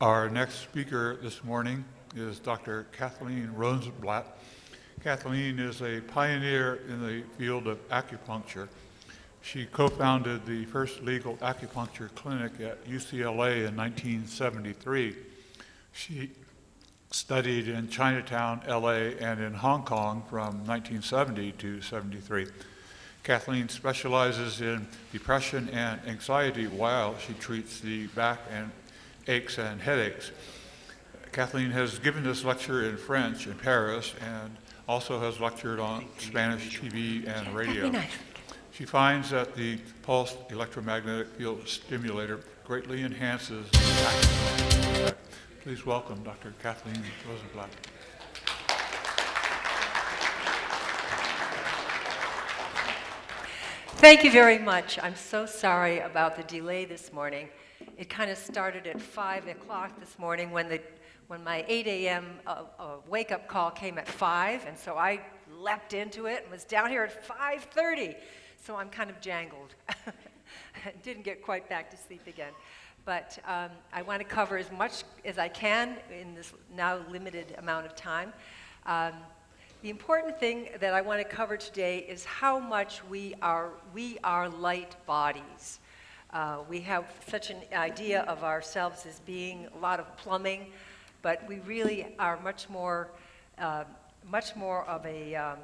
Our next speaker this morning is Dr. Kathleen Rosenblatt. Kathleen is a pioneer in the field of acupuncture. She co-founded the first legal acupuncture clinic at UCLA in 1973. She studied in Chinatown, LA, and in Hong Kong from 1970 to 73. Kathleen specializes in depression and anxiety while she treats the back and aches and headaches. Kathleen has given this lecture in French in Paris and also has lectured on Spanish TV and radio. She finds that the pulsed electromagnetic field stimulator greatly enhances the action effect. Please welcome Dr. Kathleen Rosenblatt. Thank you very much. I'm so sorry about the delay this morning. It kind of started at 5 o'clock this morning when my 8 a.m. wake-up call came at 5, and so I leapt into it and was down here at 5:30. So I'm kind of jangled. Didn't get quite back to sleep again. But I want to cover as much as I can in this now limited amount of time. The important thing that I want to cover today is how much we are light bodies. We have such an idea of ourselves as being a lot of plumbing, but we really are much more of a,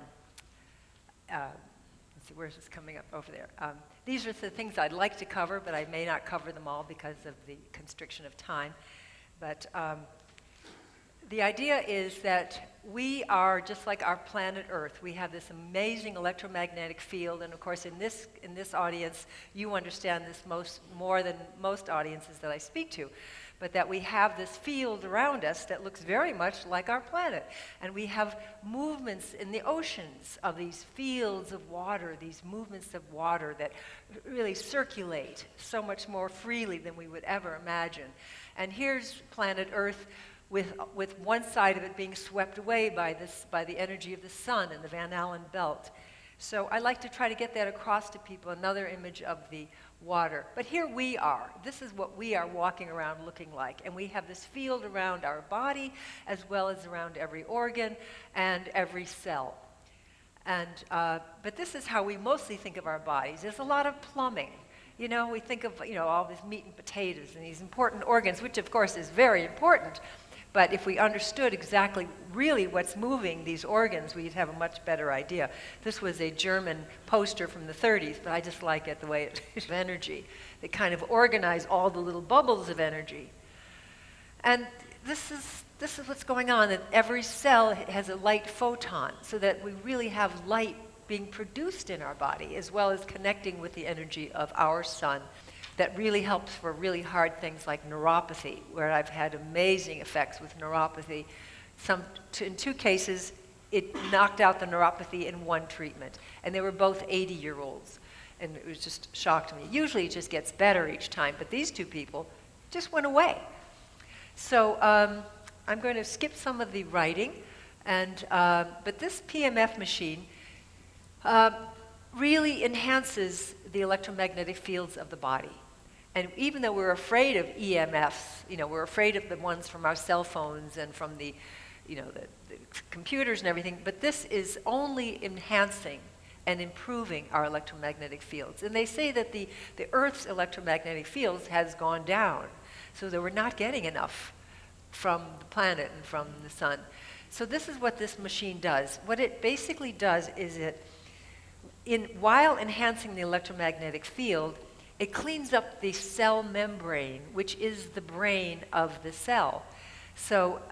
let's see, where's this coming up over there? These are the things I'd like to cover, but I may not cover them all because of the constriction of time. But the idea is that we are just like our planet Earth. We have this amazing electromagnetic field, and of course in this audience, you understand this more than most audiences that I speak to, but that we have this field around us that looks very much like our planet. And we have movements in the oceans of these fields of water, these movements of water that really circulate so much more freely than we would ever imagine. And here's planet Earth with one side of it being swept away by the energy of the sun and the Van Allen belt. So I like to try to get that across to people, another image of the water. But here we are. This is what we are walking around looking like. And we have this field around our body as well as around every organ and every cell. And but this is how we mostly think of our bodies. There's a lot of plumbing. You know, we think of all this meat and potatoes and these important organs, which of course is very important. But if we understood exactly really what's moving these organs, we'd have a much better idea. This was a German poster from the 30s, but I just like it the way it is energy. They kind of organize all the little bubbles of energy. And this is what's going on, that every cell has a light photon, so that we really have light being produced in our body, as well as connecting with the energy of our sun. That really helps for really hard things like neuropathy, where I've had amazing effects with neuropathy. In 2 cases, it knocked out the neuropathy in 1 treatment. And they were both 80-year-olds. And it was just shocked me. Usually it just gets better each time, but these 2 people just went away. So I'm going to skip some of the writing. But this PEMF machine really enhances the electromagnetic fields of the body. And even though we're afraid of EMFs, we're afraid of the ones from our cell phones and from the computers and everything, but this is only enhancing and improving our electromagnetic fields. And they say that the Earth's electromagnetic fields has gone down, so that we're not getting enough from the planet and from the sun. So this is what this machine does. What it basically does is while enhancing the electromagnetic field, it cleans up the cell membrane, which is the brain of the cell. So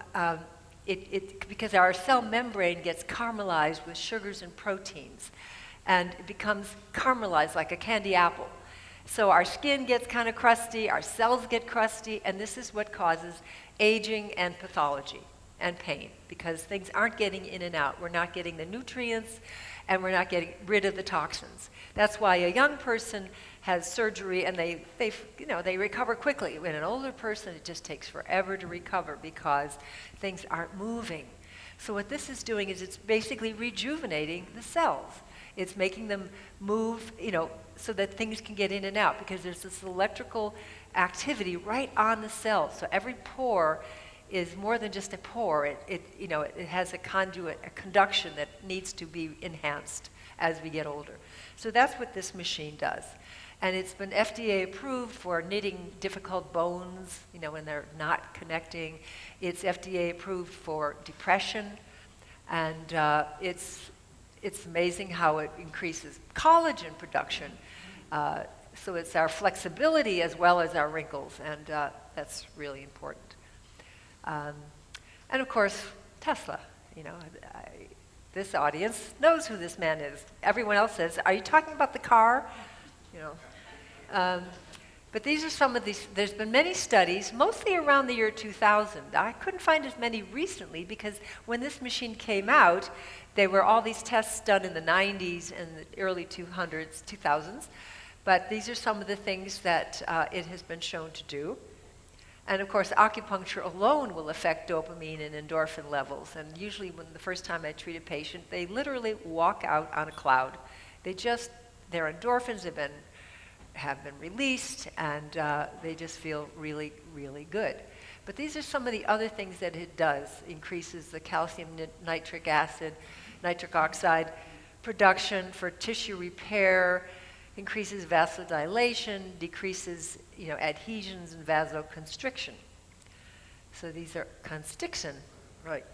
because our cell membrane gets caramelized with sugars and proteins, and it becomes caramelized like a candy apple. So our skin gets kind of crusty, our cells get crusty, and this is what causes aging and pathology and pain, because things aren't getting in and out. We're not getting the nutrients, and we're not getting rid of the toxins. That's why a young person has surgery and they recover quickly. When an older person, it just takes forever to recover because things aren't moving. So what this is doing is it's basically rejuvenating the cells. It's making them move, so that things can get in and out, because there's this electrical activity right on the cell. So every pore is more than just a pore. It has a conduit, a conduction that needs to be enhanced as we get older. So that's what this machine does. And it's been FDA approved for knitting difficult bones, when they're not connecting. It's FDA approved for depression. And it's amazing how it increases collagen production. So it's our flexibility as well as our wrinkles, and that's really important. And of course, Tesla. This audience knows who this man is. Everyone else says, "Are you talking about the car?" But these are some of these. There's been many studies, mostly around the year 2000. I couldn't find as many recently because when this machine came out, there were all these tests done in the 90s and the early 2000s. But these are some of the things that it has been shown to do. And of course, acupuncture alone will affect dopamine and endorphin levels. And usually when the first time I treat a patient, they literally walk out on a cloud. Their endorphins have been released, and they just feel really, really good. But these are some of the other things that it does. Increases the calcium nitric acid, nitric oxide production for tissue repair, increases vasodilation, decreases adhesions and vasoconstriction. So these are constriction, right?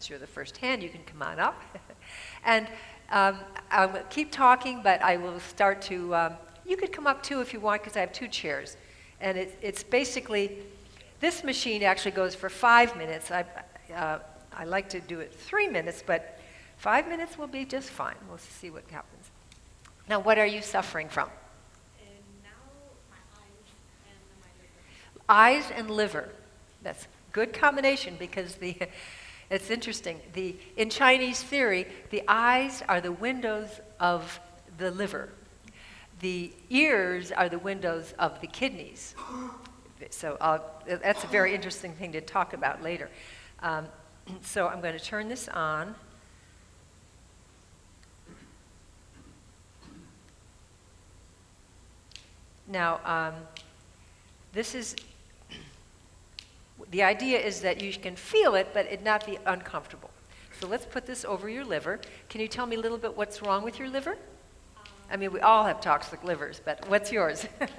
So you're the first hand, you can come on up. And I will keep talking, but I will start to, you could come up too if you want, because I have 2 chairs. And it's basically, this machine actually goes for 5 minutes. I like to do it 3 minutes, but 5 minutes will be just fine. We'll see what happens. Now, what are you suffering from? Now, my eyes and my liver. Eyes and liver. That's a good combination because it's interesting. In Chinese theory, the eyes are the windows of the liver. The ears are the windows of the kidneys. So that's a very interesting thing to talk about later. So I'm going to turn this on. Now, the idea is that you can feel it, but it not be uncomfortable. So let's put this over your liver. Can you tell me a little bit what's wrong with your liver? I mean, we all have toxic livers, but what's yours? No, it's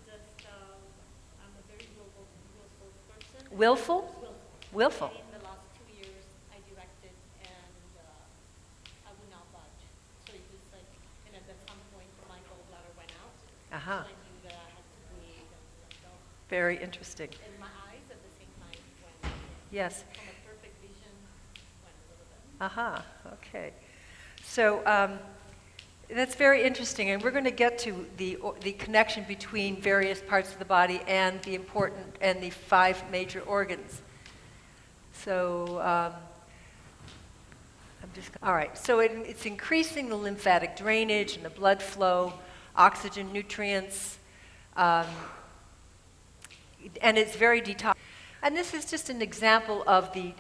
just I'm a very willful person. Willful? Willful. And in the last 2 years, I directed, and I would not budge. So it was like, and at some point, my gallbladder went out. Uh-huh. So I knew that I had to breathe and let go. Very interesting. And my eyes at the same time went. Yes. From a perfect vision, went a little bit. Aha, okay. So that's very interesting, and we're going to get to the connection between various parts of the body and the 5 major organs. So all right. So it's increasing the lymphatic drainage and the blood flow, oxygen, nutrients, and it's very detox. And this is just an example of the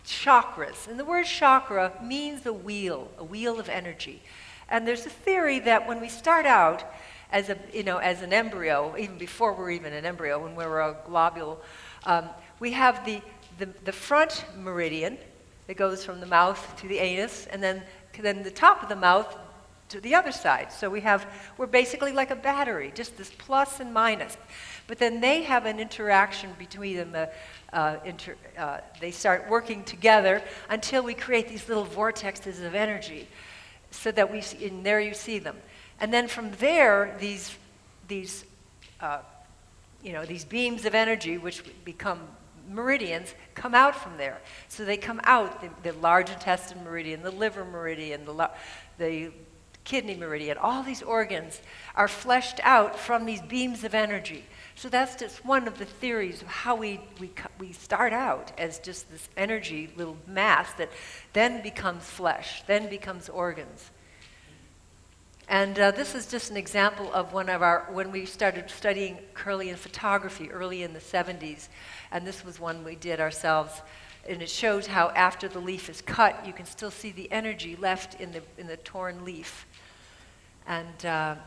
chakras. And the word chakra means a wheel of energy. And there's a theory that when we start out as an embryo, even before we're even an embryo, when we're a globule, we have the front meridian that goes from the mouth to the anus, and then the top of the mouth to the other side. So we're basically like a battery, just this plus and minus. But then they have an interaction between them. They start working together until we create these little vortexes of energy, so that and there you see them. And then from there, these beams of energy, which become meridians, come out from there. So they come out, the large intestine meridian, the liver meridian, the kidney meridian, all these organs are fleshed out from these beams of energy. So that's just one of the theories of how we start out as just this energy, little mass that then becomes flesh, then becomes organs. And this is just an example of when we started studying Kirlian photography early in the 70s. And this was one we did ourselves. and it shows how after the leaf is cut, you can still see the energy left in the torn leaf. And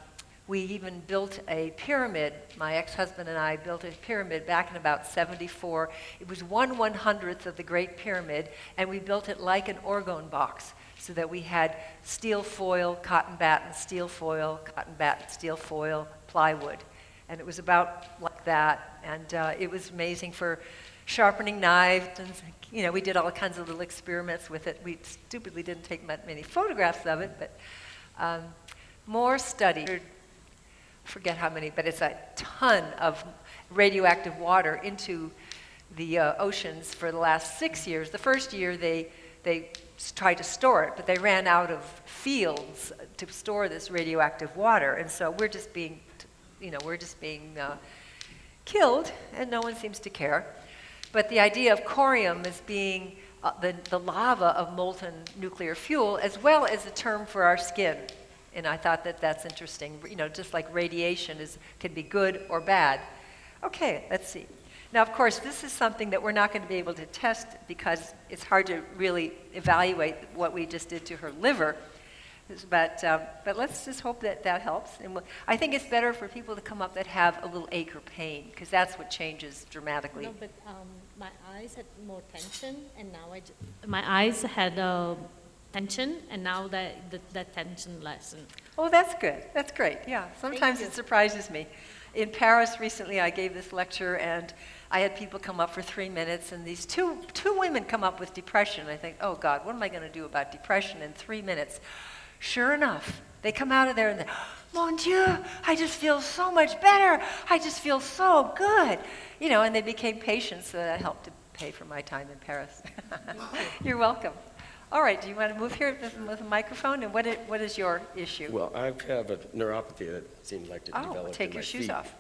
we even built a pyramid. My ex-husband and I built a pyramid back in about 74. It was 1/100th of the Great Pyramid, and we built it like an orgone box, so that we had steel foil, cotton batten, steel foil, cotton batten, steel foil, plywood. And it was about like that. And it was amazing for sharpening knives. And, you know, we did all kinds of little experiments with it. We stupidly didn't take many photographs of it, but more study. Forget how many, but it's a ton of radioactive water into the oceans for the last 6 years. The first year they tried to store it, but they ran out of fields to store this radioactive water, and so we're just being killed, and no one seems to care. But the idea of corium as being the lava of molten nuclear fuel, as well as a term for our skin. And I thought that that's interesting. You know, just like radiation can be good or bad. Okay, let's see. Now, of course, this is something that we're not going to be able to test because it's hard to really evaluate what we just did to her liver. But let's just hope that that helps. And I think it's better for people to come up that have a little ache or pain, because that's what changes dramatically. No, but my eyes had more tension, and now my eyes had tension, and now that tension lessened. Oh, that's good. That's great. Yeah. Sometimes it surprises me. In Paris recently, I gave this lecture, and I had people come up for 3 minutes, and these two women come up with depression. I think, oh God, what am I going to do about depression in 3 minutes? Sure enough, they come out of there and they, mon Dieu, I just feel so much better. I just feel so good. You know, and they became patients, so that helped to pay for my time in Paris. You're welcome. All right, do you want to move here with a microphone? And what is your issue? Well, I have a neuropathy that seems like to develop in take my your shoes feet. off.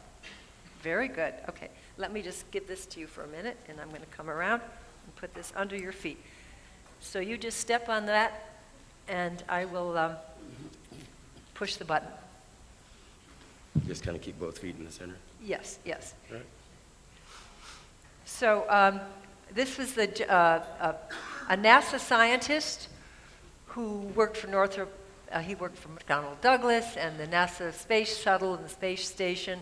Very good. Okay, let me just give this to you for a minute, and I'm going to come around and put this under your feet. So you just step on that, and I will push the button. Just kind of keep both feet in the center. Yes, yes. Right. So this was a NASA scientist who worked for Northrop. He worked for McDonnell Douglas and the NASA space shuttle and the space station,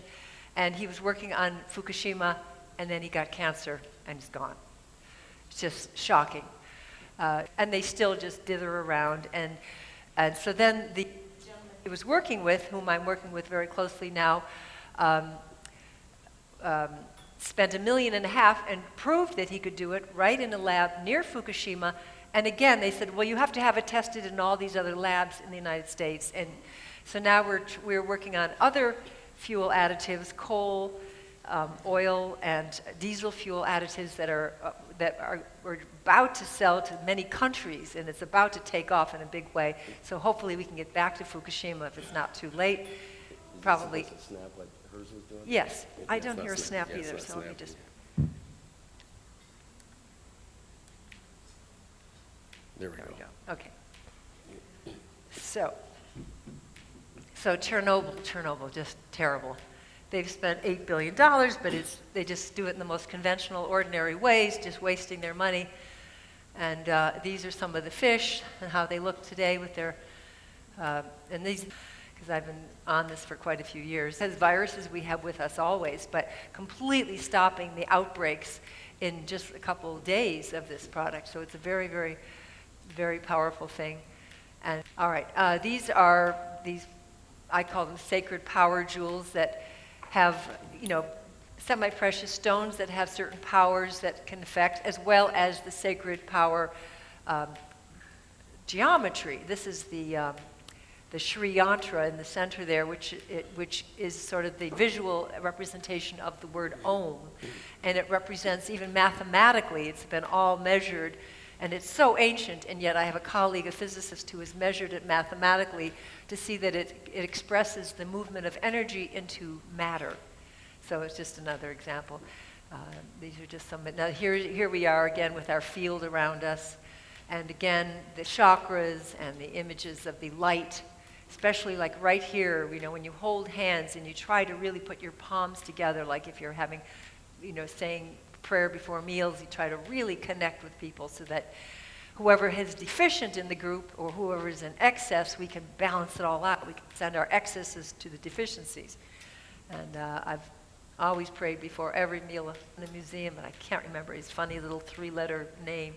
and he was working on Fukushima, and then he got cancer and he's gone. It's just shocking. And they still just dither around, and so then the gentleman he was working with, whom I'm working with very closely now, spent $1.5 million and proved that he could do it right in a lab near Fukushima. And again, they said, well, you have to have it tested in all these other labs in the United States. And so now we're working on other fuel additives, coal, oil, and diesel fuel additives we're about to sell to many countries, and it's about to take off in a big way. So hopefully we can get back to Fukushima if it's not too late. Probably. Does it snap like hers was doing? Yes, I It's don't not hear a snap yeah, it's either, not so let me snappy. just. There we There go. we go. Okay. So Chernobyl, just terrible. They've spent $8 billion, but they just do it in the most conventional, ordinary ways, just wasting their money. And these are some of the fish and how they look today with their, and these, because I've been on this for quite a few years, as viruses we have with us always, but completely stopping the outbreaks in just a couple of days of this product. So it's a very, very, very powerful thing. And all right, these are I call them sacred power jewels that have, semi-precious stones that have certain powers that can affect, as well as the sacred power geometry. This is the Shri Yantra in the center there, which is sort of the visual representation of the word Om. And it represents, even mathematically, it's been all measured. And it's so ancient, and yet I have a colleague, a physicist, who has measured it mathematically to see that it expresses the movement of energy into matter. So it's just another example. These are just some. Now here we are again with our field around us. And again, the chakras and the images of the light, especially like right here, when you hold hands and you try to really put your palms together, like if you're having, saying prayer before meals. You try to really connect with people so that whoever is deficient in the group or whoever is in excess, we can balance it all out. We can send our excesses to the deficiencies. And I've always prayed before every meal in the museum, and I can't remember his funny little 3-letter name.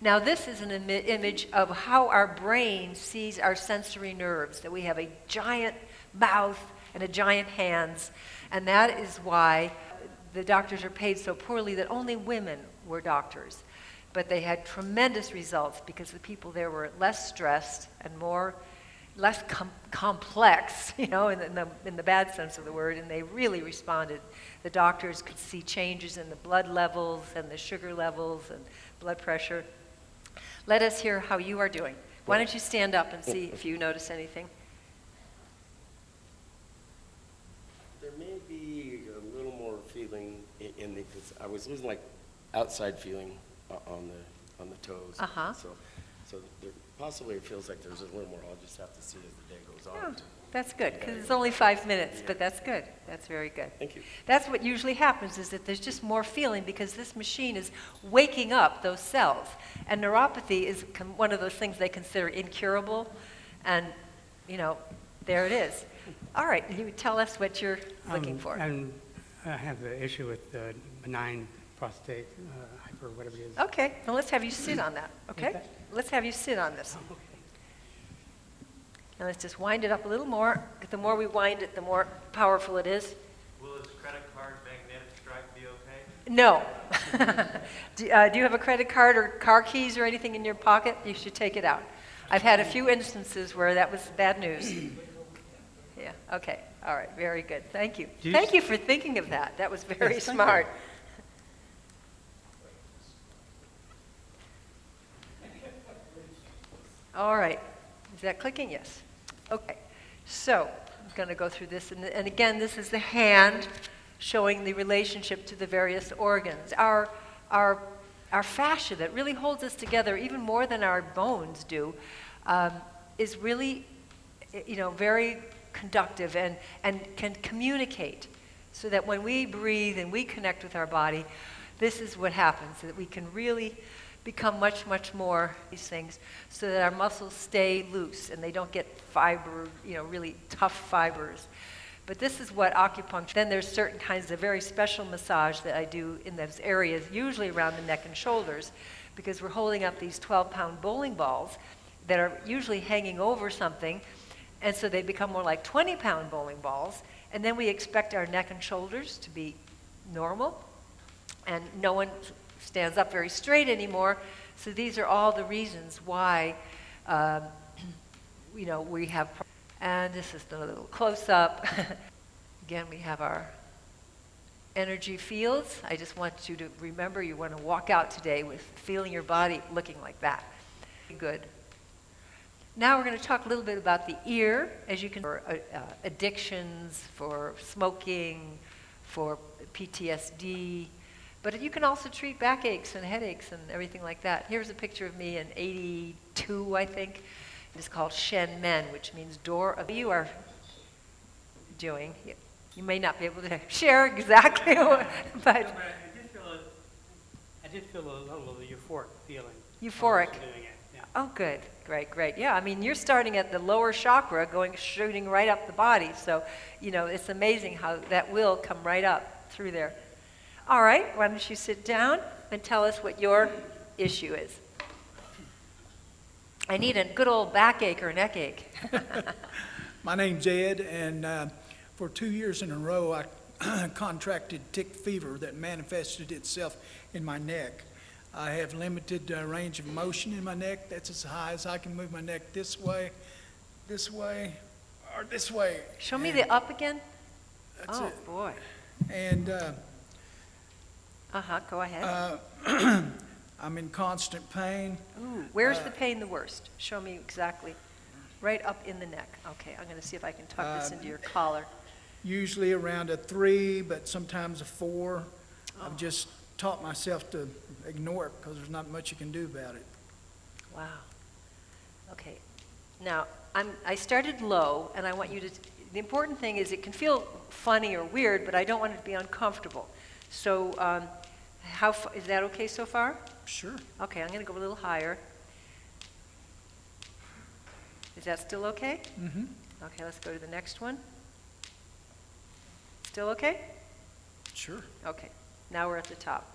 Now this is an image of how our brain sees our sensory nerves, that we have a giant mouth and a giant hands, and that is why the doctors are paid so poorly that only women were doctors. But they had tremendous results because the people there were less stressed and less complex, in the bad sense of the word, and they really responded. The doctors could see changes in the blood levels and the sugar levels and blood pressure. Let us hear how you are doing. Why don't you stand up and see if you notice anything? There may be a little more feeling in the, because I was losing like outside feeling on the toes. Uh-huh. So there, possibly it feels like there's a little more. I'll just have to see as the day goes on. Oh, that's good, because it's only 5 minutes, but that's good. That's very good. Thank you. That's what usually happens, is that there's just more feeling because this machine is waking up those cells. And neuropathy is one of those things they consider incurable, and, there it is. All right, you tell us what you're looking for. I have the issue with benign prostate hyper, whatever it is. Okay, well, let's have you sit on that, okay? Okay. Let's have you sit on this. Now let's just wind it up a little more. The more we wind it, the more powerful it is. Will this credit card magnetic stripe be okay? No. Do you have a credit card or car keys or anything in your pocket? You should take it out. I've had a few instances where that was bad news. Yeah, okay, all right, very good. Thank you. Thank you for thinking of that. That was very Yes, thank smart. All right, is that clicking? Yes. Okay, so I'm going to go through this, and again, this is the hand showing the relationship to the various organs. Our fascia that really holds us together, even more than our bones do, is really, very conductive and can communicate, so that when we breathe and we connect with our body, this is what happens, that we can really become much, much more these things, so that our muscles stay loose and they don't get fiber, really tough fibers. But this is what acupuncture, then there's certain kinds of very special massage that I do in those areas, usually around the neck and shoulders, because we're holding up these 12-pound bowling balls that are usually hanging over something, and so they become more like 20-pound bowling balls, and then we expect our neck and shoulders to be normal, and no one stands up very straight anymore. So these are all the reasons why, we have, and this is a little close-up. Again, we have our energy fields. I just want you to remember, you want to walk out today with feeling your body looking like that. Good. Now we're going to talk a little bit about the ear, as you can, for addictions, for smoking, for PTSD, but you can also treat backaches and headaches and everything like that. Here's a picture of me in '82, I think. It's called Shen Men, which means door of you are doing. You may not be able to share exactly, but I did feel a little euphoric feeling. Euphoric. Doing it, yeah. Oh, good. Great. Yeah, I mean, you're starting at the lower chakra, shooting right up the body. So, it's amazing how that will come right up through there. All right, why don't you sit down and tell us what your issue is. I need a good old backache or neck ache. My name's Ed, and for 2 years in a row, I contracted tick fever that manifested itself in my neck. I have limited range of motion in my neck. That's as high as I can move my neck this way, or this way. Show me the up again. That's oh, it. Boy. And Go ahead. I'm in constant pain. Ooh, where's the pain the worst? Show me exactly. Right up in the neck. Okay, I'm going to see if I can tuck this into your collar. Usually around a 3, but sometimes a 4. Oh. I've just taught myself to ignore it because there's not much you can do about it. Wow. Okay. Now, I started low, and I want you to, the important thing is it can feel funny or weird, but I don't want it to be uncomfortable. So Is that okay so far? Sure. Okay, I'm going to go a little higher. Is that still okay? Mm-hmm. Okay, let's go to the next one. Still okay? Sure. Okay, now we're at the top.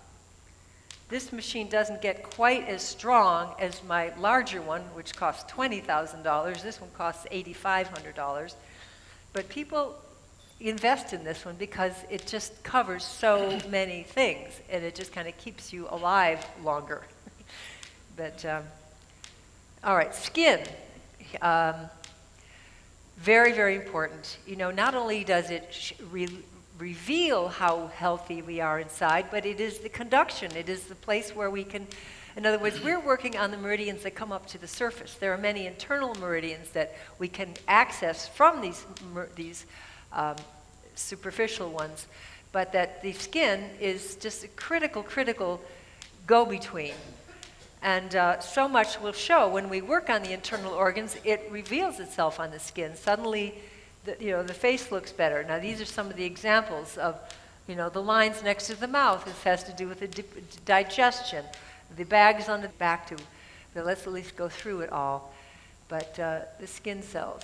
This machine doesn't get quite as strong as my larger one, which costs $20,000. This one costs $8,500. But people invest in this one because it just covers so many things, and it just kind of keeps you alive longer. But, all right, skin. Very, very important. You know, not only does it reveal how healthy we are inside, but it is the conduction. It is the place where we can, in other words, we're working on the meridians that come up to the surface. There are many internal meridians that we can access from these superficial ones, but that the skin is just a critical go-between. And so much will show when we work on the internal organs, it reveals itself on the skin. Suddenly, the face looks better. Now, these are some of the examples of, the lines next to the mouth. This has to do with the digestion. The bags on the back let's at least go through it all. But the skin cells.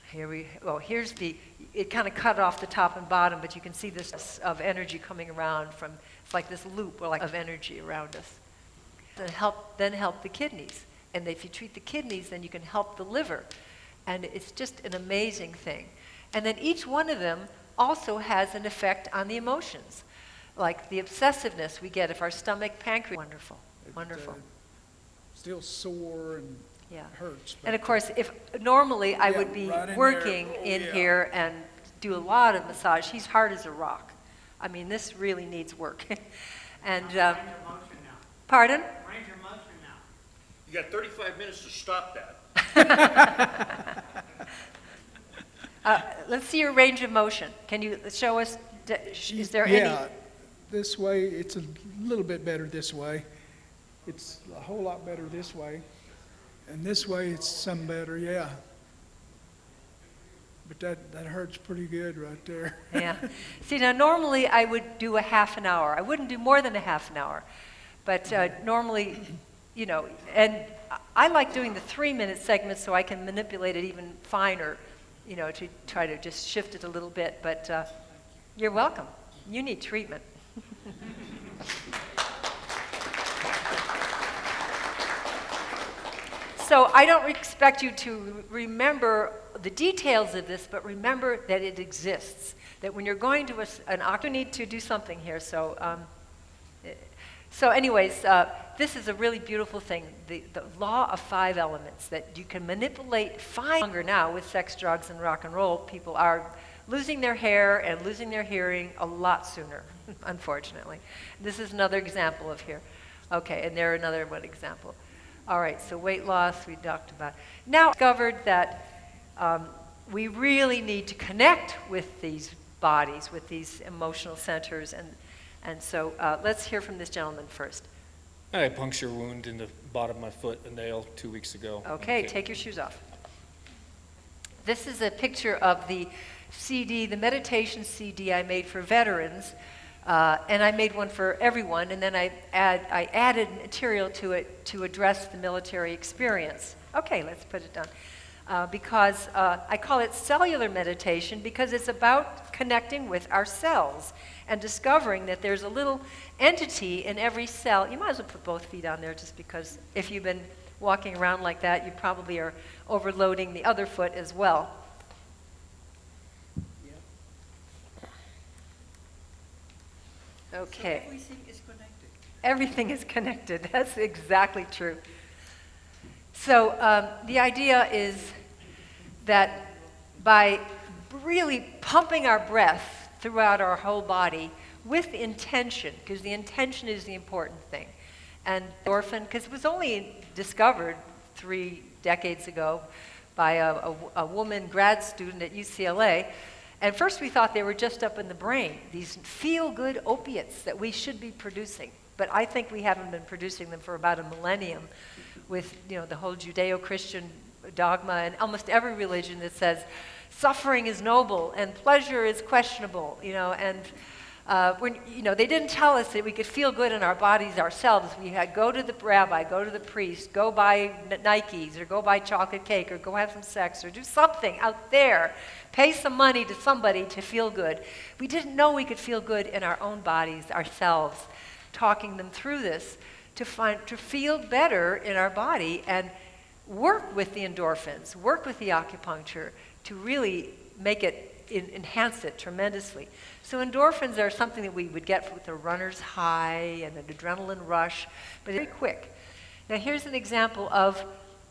Here's it kind of cut off the top and bottom, but you can see this of energy coming around it's like this loop of energy around us. Then help the kidneys. And if you treat the kidneys, then you can help the liver. And it's just an amazing thing. And then each one of them also has an effect on the emotions. Like the obsessiveness we get if our stomach, pancreas, wonderful. Still sore and Yeah. hurts. And of course, if normally I would be right in working there. Oh, in yeah. here and do a lot of massage. He's hard as a rock. I mean, this really needs work. And Range of motion now. pardon? Range of motion now. You got 35 minutes to stop that. Let's see your range of motion. Can you show us? Is there any? Yeah, this way, it's a little bit better this way. It's a whole lot better this way. And this way, it's some better, yeah. But that hurts pretty good right there. Yeah. See, now normally I would do a half an hour. I wouldn't do more than a half an hour. But normally, and I like doing the 3-minute segments so I can manipulate it even finer, to try to just shift it a little bit. But you're welcome. You need treatment. So I don't expect you to remember the details of this, but remember that it exists. That when you're going to you need to do something here. So anyways, this is a really beautiful thing. The law of 5 elements that you can manipulate longer now with sex, drugs, and rock and roll. People are losing their hair and losing their hearing a lot sooner, unfortunately. This is another example of here. Okay, and there another one example. All right, so weight loss we talked about. Now discovered that we really need to connect with these bodies, with these emotional centers, and so let's hear from this gentleman first. I had a puncture wound in the bottom of my foot, a nail, 2 weeks ago. Okay, take your shoes off. This is a picture of the CD, the meditation CD I made for veterans, and I made one for everyone, and then I added material to it to address the military experience. Okay, let's put it down. Because I call it cellular meditation because it's about connecting with our cells and discovering that there's a little entity in every cell. You might as well put both feet on there just because if you've been walking around like that, you probably are overloading the other foot as well. Okay. So everything is connected. Everything is connected. That's exactly true. So the idea is that by really pumping our breath throughout our whole body with intention, because the intention is the important thing, and endorphin, because it was only discovered 3 decades ago by a woman grad student at UCLA. And first we thought they were just up in the brain, these feel-good opiates that we should be producing. But I think we haven't been producing them for about a millennium with the whole Judeo-Christian dogma and almost every religion that says suffering is noble and pleasure is questionable, and They didn't tell us that we could feel good in our bodies ourselves. We had go to the rabbi, go to the priest, go buy Nikes, or go buy chocolate cake, or go have some sex, or do something out there. Pay some money to somebody to feel good. We didn't know we could feel good in our own bodies ourselves. Talking them through this to feel better in our body and work with the endorphins, work with the acupuncture to really make it enhance it tremendously. So endorphins are something that we would get with a runner's high and an adrenaline rush, but very quick. Now here's an example of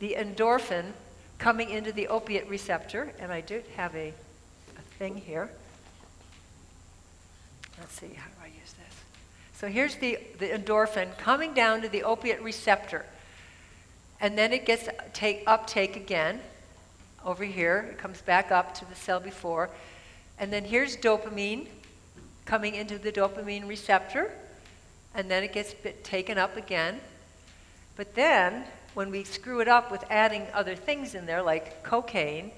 the endorphin coming into the opiate receptor, and I do have a thing here. Let's see, how do I use this? So here's the endorphin coming down to the opiate receptor, and then it gets uptake again. Over here, it comes back up to the cell before. And then here's dopamine coming into the dopamine receptor. And then it gets taken up again. But then, when we screw it up with adding other things in there, like cocaine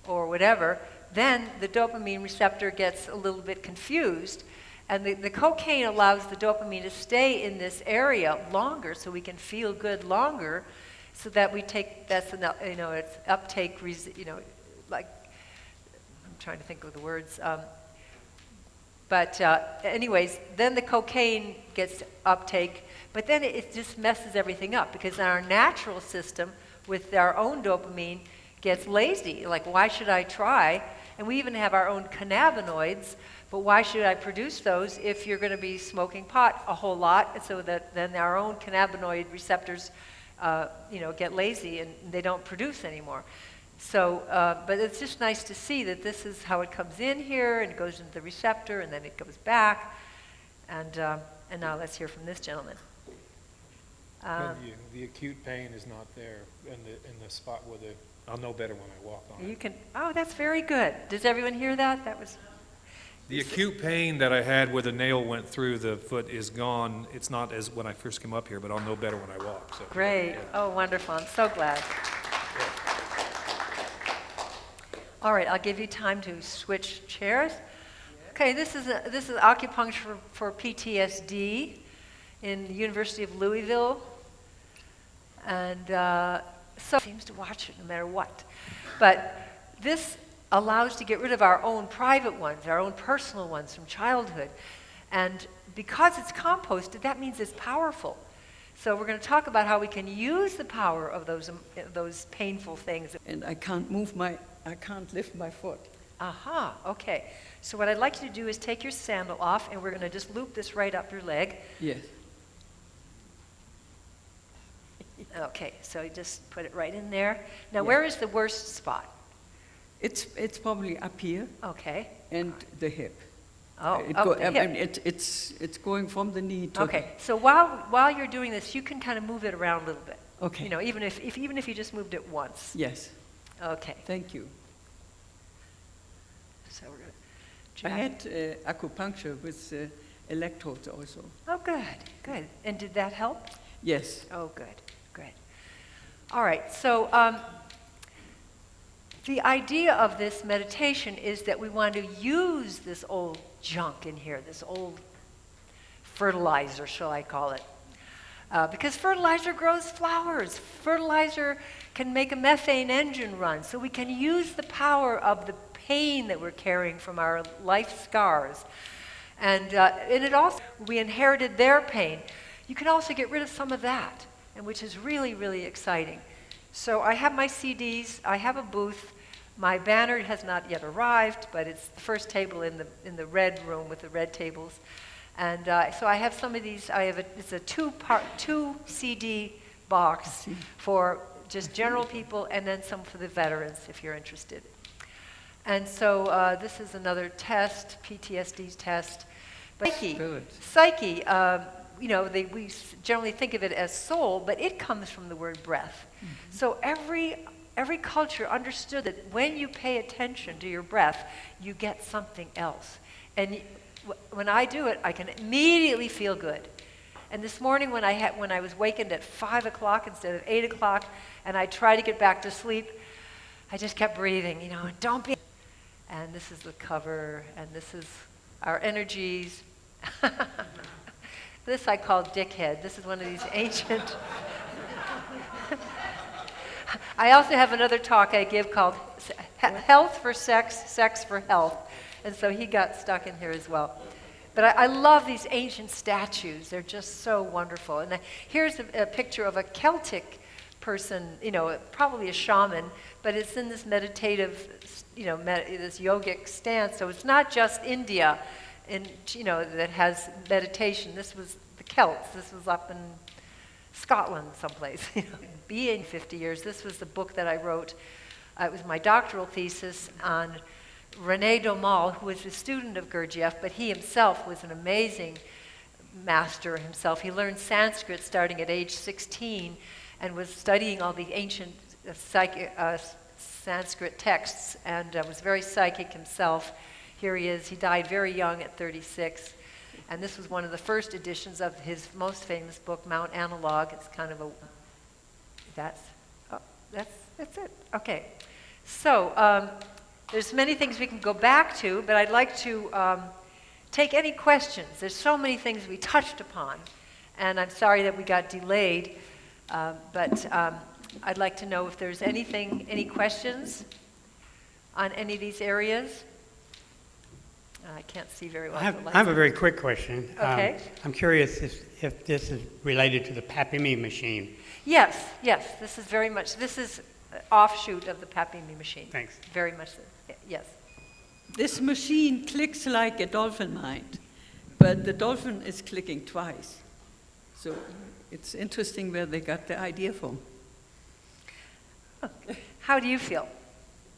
or whatever, then the dopamine receptor gets a little bit confused. And the cocaine allows the dopamine to stay in this area longer so we can feel good longer. So that we take, it's uptake, like, I'm trying to think of the words. Anyways, then the cocaine gets uptake, but then it just messes everything up because our natural system with our own dopamine gets lazy. Like, why should I try? And we even have our own cannabinoids, but why should I produce those if you're going to be smoking pot a whole lot? And so that then our own cannabinoid receptors get lazy and they don't produce anymore. So, but it's just nice to see that this is how it comes in here and goes into the receptor and then it goes back. And now let's hear from this gentleman. The acute pain is not there in the spot where I'll know better when I walk on it. Oh, that's very good. Does everyone hear that? That was. The acute pain that I had where the nail went through the foot is gone. It's not as when I first came up here, but I'll know better when I walk. So, great. yeah. Oh, wonderful. I'm so glad. All right, I'll give you time to switch chairs. Okay, this is acupuncture for PTSD in the University of Louisville. And so seems to watch it no matter what. But this allows to get rid of our own private ones, our own personal ones from childhood. And because it's composted, that means it's powerful. So we're going to talk about how we can use the power of those painful things. And I can't lift my foot. Aha, okay. So what I'd like you to do is take your sandal off, and we're going to just loop this right up your leg. Yes. Okay, so you just put it right in there. Now, Yeah. where is the worst spot? It's probably up here Okay. and the hip. Oh, I the hip. mean, it's going from the knee to Okay, so while you're doing this, you can kind of move it around a little bit. Okay. Even if you just moved it once. Yes. Okay. Thank you. So we're going I to. had acupuncture with electrodes also. Oh, good. And did that help? Yes. Oh, good. All right, so the idea of this meditation is that we want to use this old junk in here, this old fertilizer, shall I call it? Because fertilizer grows flowers. Fertilizer can make a methane engine run, so we can use the power of the pain that we're carrying from our life scars. And it also, we inherited their pain. You can also get rid of some of that, and which is really, really exciting. So I have my CDs, I have a booth. My banner has not yet arrived, but it's the first table in the red room with the red tables. And so I have some of these. It's a two CD box for just general people, and then some for the veterans if you're interested. And so this is another test, PTSD test. But psyche, we generally think of it as soul, but it comes from the word breath. Mm-hmm. So every culture understood that when you pay attention to your breath, you get something else. And when I do it, I can immediately feel good. And this morning when I was wakened at 5 o'clock instead of 8 o'clock, and I tried to get back to sleep, I just kept breathing, and don't be. And this is the cover, and this is our energies. This I call dickhead. This is one of these ancient. I also have another talk I give called Health for Sex, Sex for Health. And so he got stuck in here as well. But I love these ancient statues. They're just so wonderful. And here's a picture of a Celtic person, you know, probably a shaman, but it's in this meditative, you know, this yogic stance. So it's not just India, you know, that has meditation. This was the Celts. This was up in Scotland someplace. Being 50 years, this was the book that I wrote. It was my doctoral thesis on René Daumal, who was a student of Gurdjieff, but he himself was an amazing master himself. He learned Sanskrit starting at age 16 and was studying all the ancient Sanskrit texts and was very psychic himself. Here he is. He died very young at 36. And this was one of the first editions of his most famous book, Mount Analog. It's kind of a, that's it. Okay. So there's many things we can go back to, but I'd like to take any questions. There's so many things we touched upon, and I'm sorry that we got delayed, but I'd like to know if there's any questions on any of these areas. I can't see very well. I have a very quick question. Okay. I'm curious if this is related to the PEMF machine. Yes, this is very much, this is an offshoot of the PEMF machine. Thanks. Very much so. Yes. This machine clicks like a dolphin mind, but the dolphin is clicking twice. So it's interesting where they got the idea from. How do you feel?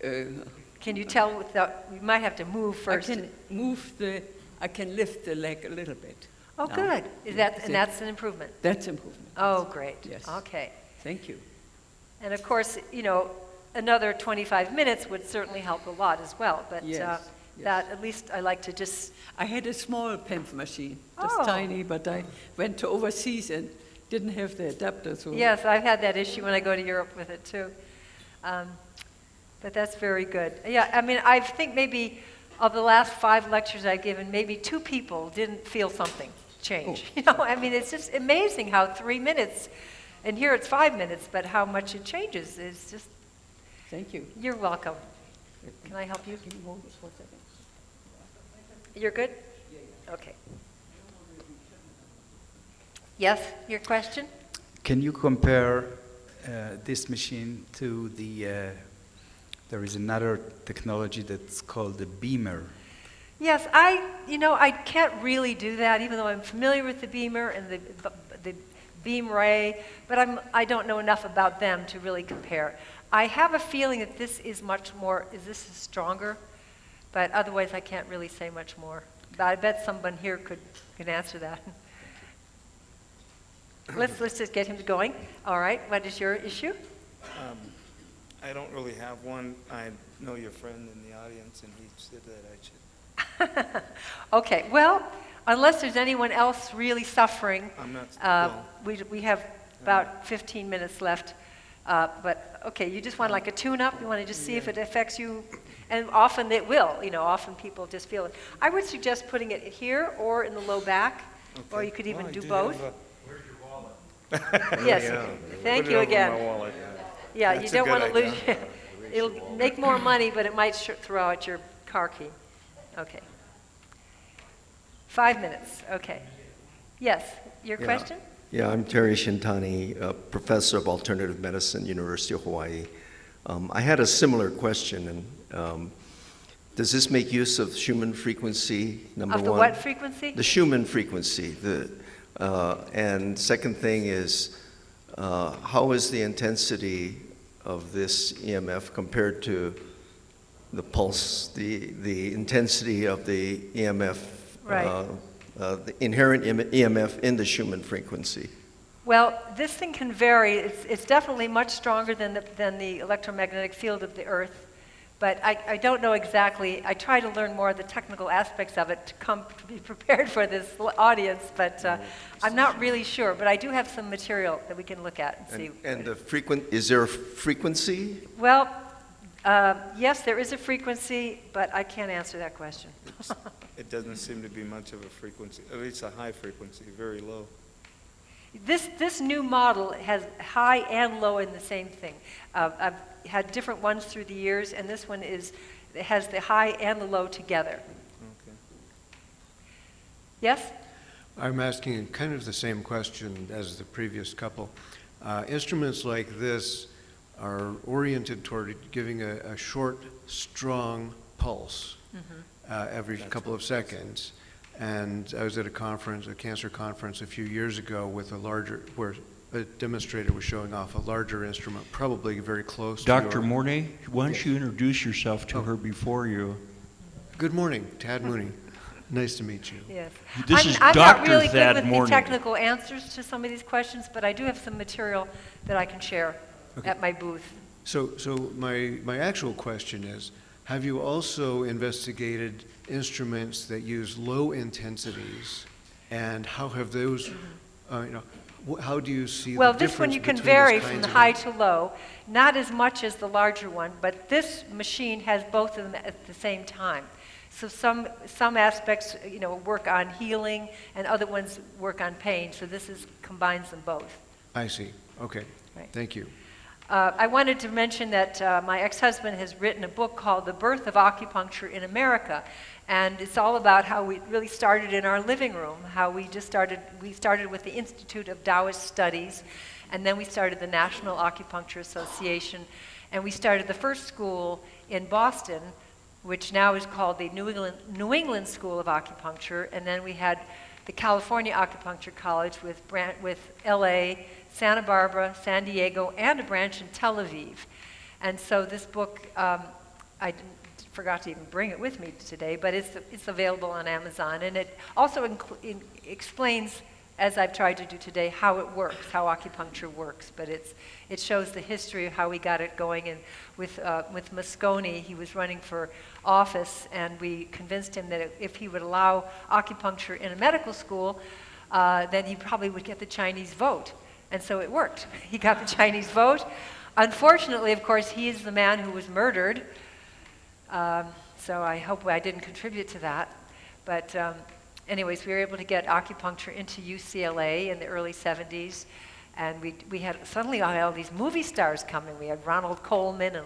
Can you tell without, you might have to move first. I can lift the leg a little bit. Oh, now. good. And that's an improvement? That's improvement. Oh, great. Yes. Okay. Thank you. And of course, you know, another 25 minutes would certainly help a lot as well. But Yes. that, at least I like to just... I had a small PEMF machine, just Oh. tiny, but I went to overseas and didn't have the adapter. So Yes, I've had that issue when I go to Europe with it too. But that's very good. Yeah, I mean, I think maybe of the last 5 lectures I've given, maybe 2 people didn't feel something change. Oh. You know, I mean, it's just amazing how 3 minutes, and here it's 5 minutes, but how much it changes. It's just, thank you. you're welcome. Can I help you? Can you hold this for a second? You're good? Okay. Yes, your question? Can you compare this machine to there is another technology that's called the beamer? Yes, I can't really do that, even though I'm familiar with the beamer and the beam ray, but I don't know enough about them to really compare. I have a feeling that this is much more, this is stronger, but otherwise I can't really say much more. But I bet someone here could answer that. Let's just get him going. All right, what is your issue? I don't really have one. I know your friend in the audience, and he said that I should. Okay, well, unless there's anyone else really suffering, I'm not. we have about 15 minutes left. But okay, you just want like a tune-up? You want to just see if it affects you? And often it will. You know, often people just feel it. I would suggest putting it here or in the low back, or you could even do both. Where's your wallet? Yes, Yeah. thank Put it you over again. my wallet. Yeah, That's you a don't want to good lose. idea. It'll make more money, but it might throw out your car key. Okay. 5 minutes. Okay. Yes, your question? Yeah, I'm Terry Shintani, professor of alternative medicine, University of Hawaii. I had a similar question, and does this make use of Schumann frequency, number Of the one? what frequency? The Schumann frequency. And second thing is, how is the intensity of this EMF compared to the pulse, the intensity of the EMF, Right. the inherent EMF in the Schumann frequency? Well, this thing can vary. It's definitely much stronger than the electromagnetic field of the Earth, but I don't know exactly. I try to learn more of the technical aspects of it to be prepared for this audience, but I'm not really sure. But I do have some material that we can look at and see. And is there a frequency? Well, yes, there is a frequency, but I can't answer that question. it doesn't seem to be much of a frequency, at least a high frequency, very low. This new model has high and low in the same thing. I've had different ones through the years, and this one it has the high and the low together. Okay. Yes? I'm asking kind of the same question as the previous couple. Instruments like this are oriented toward giving a short, strong pulse every couple of seconds. And I was at a conference, a cancer conference a few years ago with where a demonstrator was showing off a larger instrument, probably very close to Dr. Mornay, why don't you introduce yourself to her before you? Good morning, Tad Mooney. Nice to meet you. Yes. This is I'm not Dr. really Thad good with Mornay. the technical answers to some of these questions, but I do have some material that I can share at my booth. So my actual question is, have you also investigated instruments that use low intensities, and how have those, how do you see Well, the this one difference you can between vary those from kinds the of high to low, not as much as the larger one, but this machine has both of them at the same time. So some aspects, work on healing, and other ones work on pain. So this combines them both. I see. Okay. Right. Thank you. I wanted to mention that my ex-husband has written a book called The Birth of Acupuncture in America. And it's all about how we really started in our living room, how we started with the Institute of Taoist Studies, and then we started the National Acupuncture Association, and we started the first school in Boston, which now is called the New England School of Acupuncture, and then we had the California Acupuncture College with LA, Santa Barbara, San Diego, and a branch in Tel Aviv. And so this book, I forgot to even bring it with me today, but it's available on Amazon, and it also explains, as I've tried to do today, how it works, how acupuncture works. But it shows the history of how we got it going. And with Moscone, he was running for office, and we convinced him that if he would allow acupuncture in a medical school, then he probably would get the Chinese vote. And so it worked. He got the Chinese vote. Unfortunately, of course, he is the man who was murdered. So I hope I didn't contribute to that. But anyways, we were able to get acupuncture into UCLA in the early 70s. And we had suddenly all these movie stars coming. We had Ronald Coleman and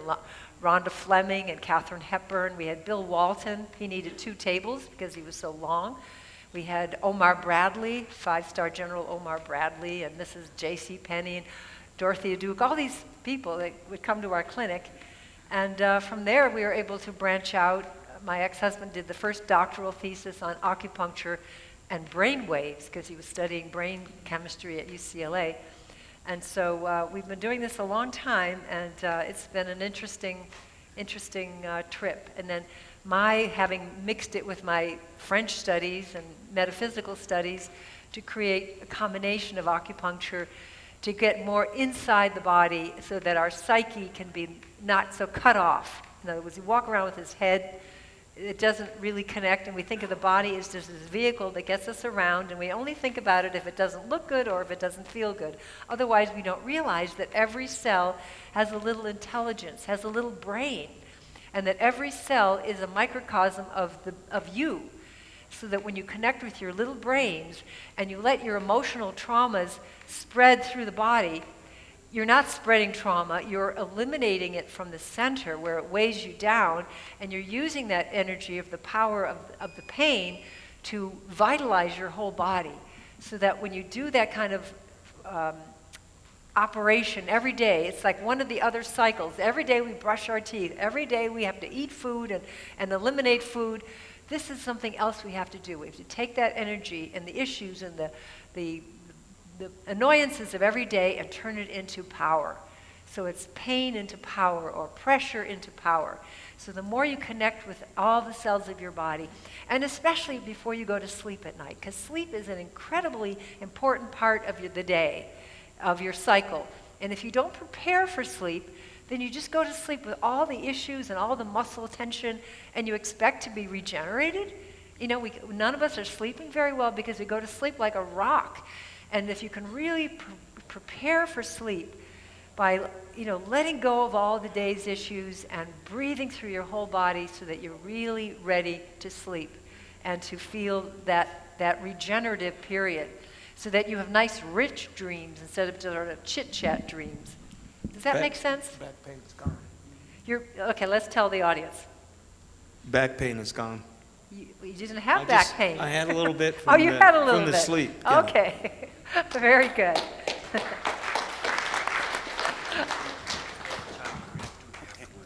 Rhonda Fleming and Katharine Hepburn. We had Bill Walton. He needed 2 tables because he was so long. We had Omar Bradley, 5-star General Omar Bradley, and Mrs. J.C. Penney, and Dorothea Duke, all these people that would come to our clinic. And from there, we were able to branch out. My ex-husband did the first doctoral thesis on acupuncture and brain waves because he was studying brain chemistry at UCLA. And so we've been doing this a long time, and it's been an interesting trip. And then my having mixed it with my French studies and metaphysical studies to create a combination of acupuncture to get more inside the body so that our psyche can be not so cut off. In other words, you walk around with his head, it doesn't really connect, and we think of the body as just this vehicle that gets us around, and we only think about it if it doesn't look good or if it doesn't feel good. Otherwise, we don't realize that every cell has a little intelligence, has a little brain, and that every cell is a microcosm of you. So that when you connect with your little brains and you let your emotional traumas spread through the body, you're not spreading trauma, you're eliminating it from the center where it weighs you down, and you're using that energy of the power of the pain to vitalize your whole body. So that when you do that kind of operation every day, it's like one of the other cycles. Every day we brush our teeth, every day we have to eat food and eliminate food. This is something else we have to do. We have to take that energy and the issues and the annoyances of every day and turn it into power. So it's pain into power or pressure into power. So the more you connect with all the cells of your body, and especially before you go to sleep at night, because sleep is an incredibly important part of the day, of your cycle. And if you don't prepare for sleep, then you just go to sleep with all the issues and all the muscle tension, and you expect to be regenerated. None of us are sleeping very well because we go to sleep like a rock. And if you can really prepare for sleep by, letting go of all the day's issues and breathing through your whole body so that you're really ready to sleep. and to feel that regenerative period so that you have nice, rich dreams instead of sort of chit-chat dreams. Does that make sense? Back pain is gone. Okay, let's tell the audience. Back pain is gone. You didn't have back pain. I had a little bit from Oh, you had a little from the bit. sleep. Yeah. Okay, very good.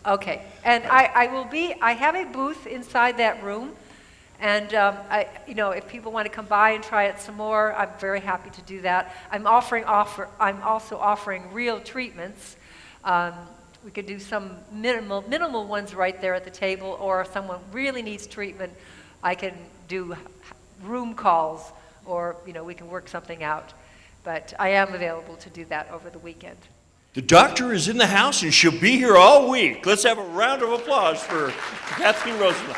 Okay, and I have a booth inside that room, and if people want to come by and try it some more, I'm very happy to do that. I'm also offering real treatments. We could do some minimal ones right there at the table, or if someone really needs treatment, I can do room calls, or we can work something out. But I am available to do that over the weekend. The doctor is in the house and she'll be here all week. Let's have a round of applause for Kathleen Rosenblatt.